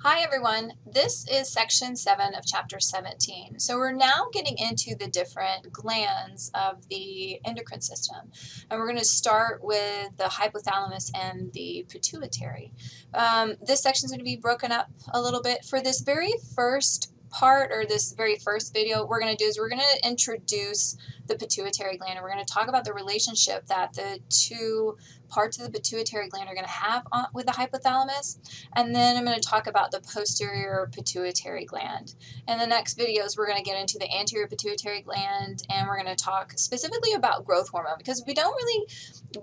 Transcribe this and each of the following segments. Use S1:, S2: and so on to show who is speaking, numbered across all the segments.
S1: Hi everyone, this is section 7 of chapter 17. So we're now getting into the different glands of the endocrine system. And we're going to start with the hypothalamus and the pituitary. This section is going to be broken up a little bit. For this very first part, or this very first video, we're going to do is we're going to introduce the pituitary gland, and we're going to talk about the relationship that the two parts of the pituitary gland are going to have with the hypothalamus. And then I'm going to talk about the posterior pituitary gland. In the next videos, we're going to get into the anterior pituitary gland, and we're going to talk specifically about growth hormone, because we don't really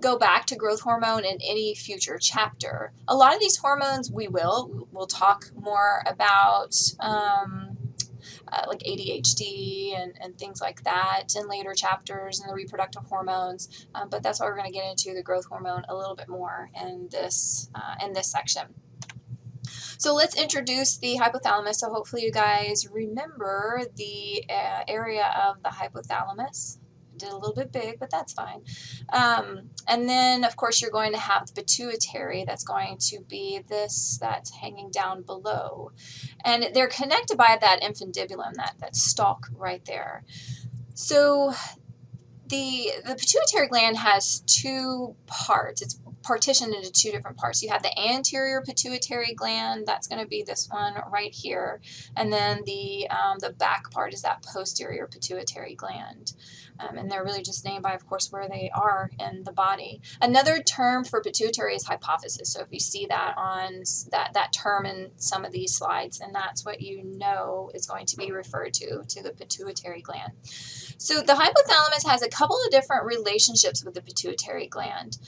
S1: go back to growth hormone in any future chapter. A lot of these hormones we'll talk more about like ADHD and things like that in later chapters, and the reproductive hormones, but that's why we're going to get into the growth hormone a little bit more in this section. So let's introduce the hypothalamus. So hopefully you guys remember the area of the hypothalamus. Did a little bit big, but that's fine. And then, of course, you're going to have the pituitary. That's going to be this that's hanging down below. And they're connected by that infundibulum, that stalk right there. So the pituitary gland has two parts. It's partitioned into two different parts. You have the anterior pituitary gland, that's going to be this one right here, and then the back part is that posterior pituitary gland. And they're really just named by, of course, where they are in the body. Another term for pituitary is hypophysis. So if you see that on that term in some of these slides, and that's what you know is going to be referred to the pituitary gland. So the hypothalamus has a couple of different relationships with the pituitary gland.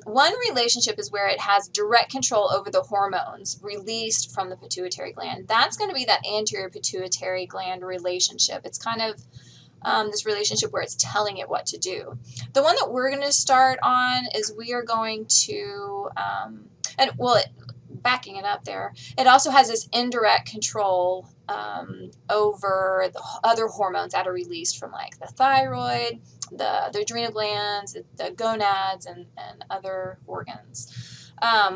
S1: One relationship is where it has direct control over the hormones released from the pituitary gland. That's going to be that anterior pituitary gland relationship. It's kind of this relationship where it's telling it what to do. The one that we're going to start on is we are going to, backing it up there, it also has this indirect control over the other hormones that are released from, like, the thyroid, the adrenal glands, the gonads, and other organs.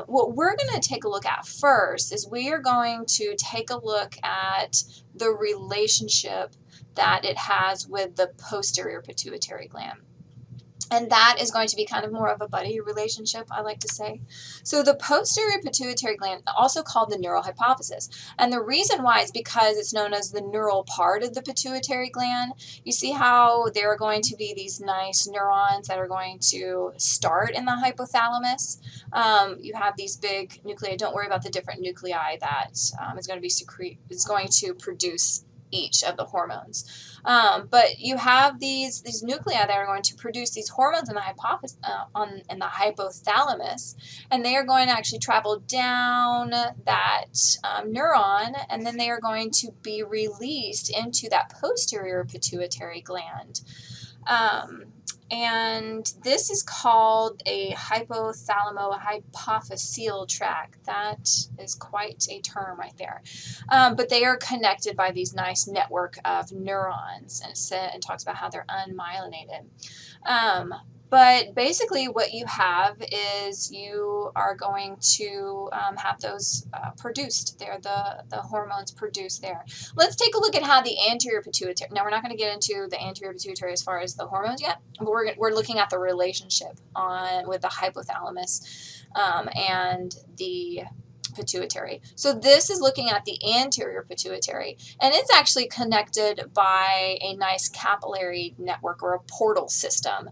S1: What we're going to take a look at first is we are going to take a look at the relationship that it has with the posterior pituitary gland. And that is going to be kind of more of a buddy relationship, I like to say. So the posterior pituitary gland, also called the neural hypophysis. And the reason why is because it's known as the neural part of the pituitary gland. You see how there are going to be these nice neurons that are going to start in the hypothalamus. You have these big nuclei. Don't worry about the different nuclei that is going to produce each of the hormones. But you have these nuclei that are going to produce these hormones in the hypothalamus, and they are going to actually travel down that neuron, and then they are going to be released into that posterior pituitary gland. And this is called a hypothalamo-hypophyseal tract. That is quite a term right there. But they are connected by these nice network of neurons, and it talks about how they're unmyelinated. But basically what you have is you are going to have those produced there, the hormones produced there. Let's take a look at how the anterior pituitary, now we're not going to get into the anterior pituitary as far as the hormones yet, but we're looking at the relationship with the hypothalamus and the pituitary. So this is looking at the anterior pituitary, and it's actually connected by a nice capillary network, or a portal system.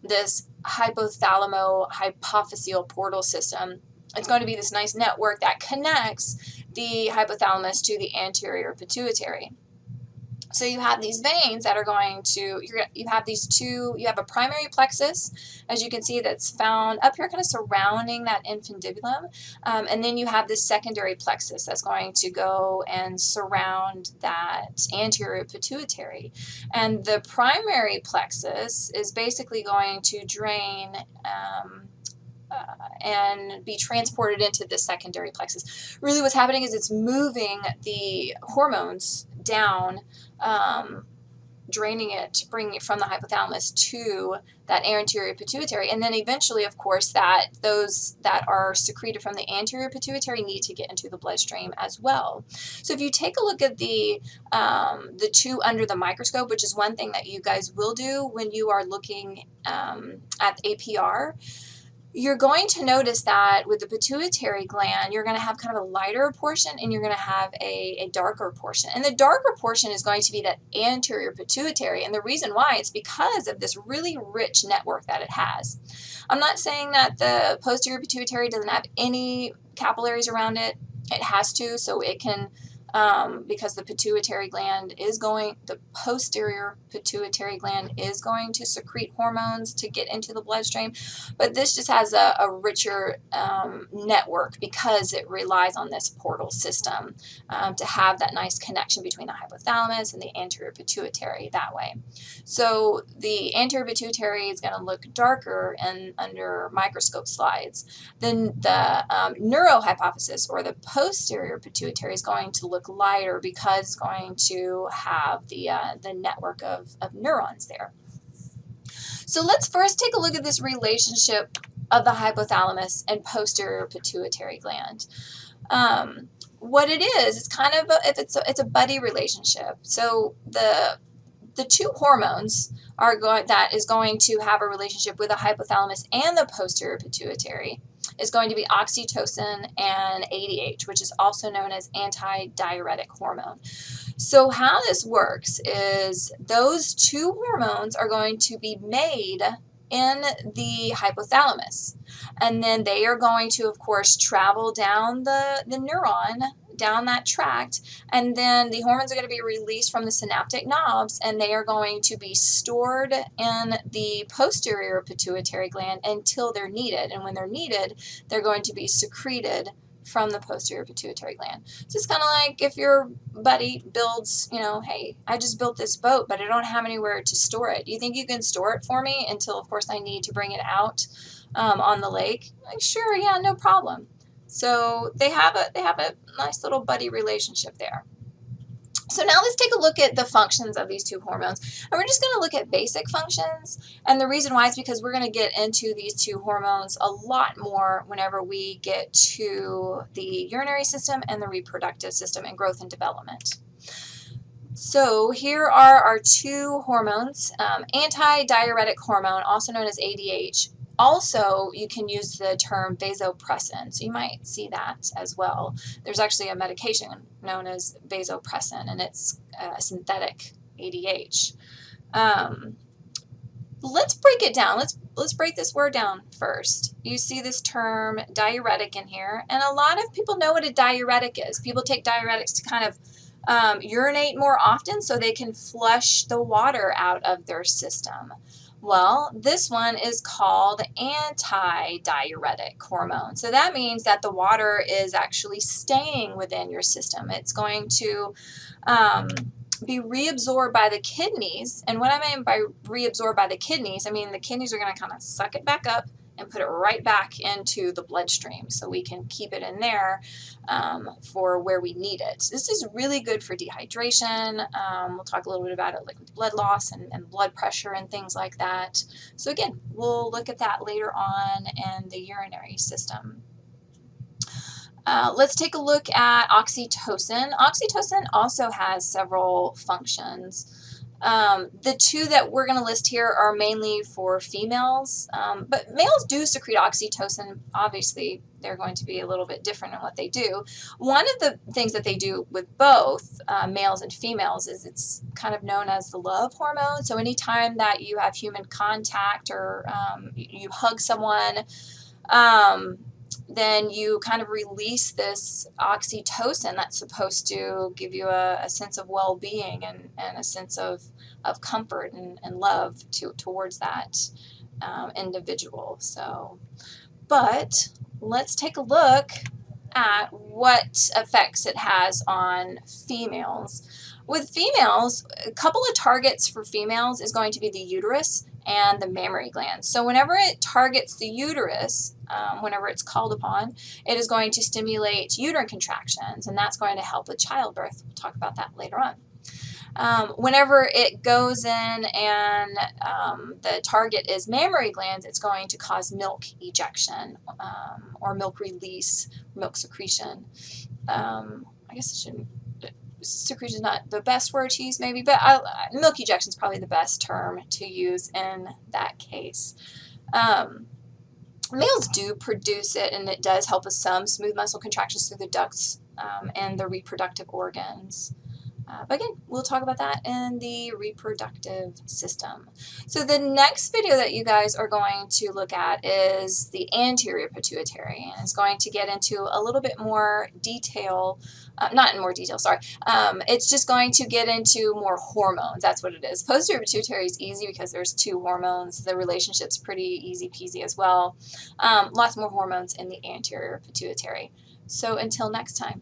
S1: This hypothalamo-hypophyseal portal system, it's going to be this nice network that connects the hypothalamus to the anterior pituitary. So you have these veins that are going to, you have a primary plexus, as you can see, that's found up here kind of surrounding that infundibulum, and then you have this secondary plexus that's going to go and surround that anterior pituitary. And the primary plexus is basically going to drain and be transported into the secondary plexus. Really what's happening is it's moving the hormones down draining it, bringing it from the hypothalamus to that anterior pituitary, and then eventually, of course, that those that are secreted from the anterior pituitary need to get into the bloodstream as well. So if you take a look at the two under the microscope, which is one thing that you guys will do when you are looking at APR, you're going to notice that with the pituitary gland, you're going to have kind of a lighter portion and you're going to have a darker portion. And the darker portion is going to be that anterior pituitary. And the reason why, it's because of this really rich network that it has. I'm not saying that the posterior pituitary doesn't have any capillaries around it. It has to, so it can, because the pituitary gland is the posterior pituitary gland is going to secrete hormones to get into the bloodstream, but this just has a richer network because it relies on this portal system to have that nice connection between the hypothalamus and the anterior pituitary that way. So the anterior pituitary is going to look darker and under microscope slides. Then the neurohypophysis, or the posterior pituitary, is going to look lighter because it's going to have the network of neurons there. So let's first take a look at this relationship of the hypothalamus and posterior pituitary gland. What it is, it's kind of it's a buddy relationship. So the two hormones that is going to have a relationship with the hypothalamus and the posterior pituitary is going to be oxytocin and ADH, which is also known as antidiuretic hormone. So how this works is those two hormones are going to be made in the hypothalamus, and then they are going to, of course, travel down the neuron, down that tract, and then the hormones are going to be released from the synaptic knobs, and they are going to be stored in the posterior pituitary gland until they're needed, and when they're needed, they're going to be secreted from the posterior pituitary gland. So it's kind of like if your buddy builds, hey, I just built this boat, but I don't have anywhere to store it. Do you think you can store it for me until, of course, I need to bring it out on the lake? Like, sure, yeah, no problem. So they have a nice little buddy relationship there. So now let's take a look at the functions of these two hormones. And we're just going to look at basic functions. And the reason why is because we're going to get into these two hormones a lot more whenever we get to the urinary system and the reproductive system and growth and development. So here are our two hormones. Antidiuretic hormone, also known as ADH. Also, you can use the term vasopressin, so you might see that as well. There's actually a medication known as vasopressin, and it's synthetic ADH. Let's break it down. Let's break this word down first. You see this term diuretic in here, and a lot of people know what a diuretic is. People take diuretics to kind of urinate more often so they can flush the water out of their system. Well, this one is called antidiuretic hormone. So that means that the water is actually staying within your system. It's going to be reabsorbed by the kidneys. And what I mean by reabsorbed by the kidneys, I mean the kidneys are going to kind of suck it back up and put it right back into the bloodstream so we can keep it in there for where we need it. This is really good for dehydration. We'll talk a little bit about it, like with blood loss and blood pressure and things like that. So again, we'll look at that later on in the urinary system. Let's take a look at oxytocin. Oxytocin also has several functions. The two that we're going to list here are mainly for females, but males do secrete oxytocin. Obviously, they're going to be a little bit different in what they do. One of the things that they do with both males and females is it's kind of known as the love hormone. So anytime that you have human contact or you hug someone, then you kind of release this oxytocin that's supposed to give you a sense of well-being and a sense of comfort and love towards that individual. So, but let's take a look at what effects it has on females. With females, a couple of targets for females is going to be the uterus and the mammary glands. So whenever it targets the uterus, whenever it's called upon, it is going to stimulate uterine contractions, and that's going to help with childbirth. We'll talk about that later on. Whenever it goes in and the target is mammary glands, it's going to cause milk ejection or milk release, milk secretion. I guess it shouldn't. Secretion is not the best word to use, maybe, but milk ejection is probably the best term to use in that case. Males do produce it, and it does help with some smooth muscle contractions through the ducts and the reproductive organs. But again, we'll talk about that in the reproductive system. So the next video that you guys are going to look at is the anterior pituitary, and it's going to get into a little bit more detail, not in more detail, sorry. It's just going to get into more hormones. That's what it is. Posterior pituitary is easy because there's 2 hormones. The relationship's pretty easy peasy as well. Lots more hormones in the anterior pituitary. So until next time.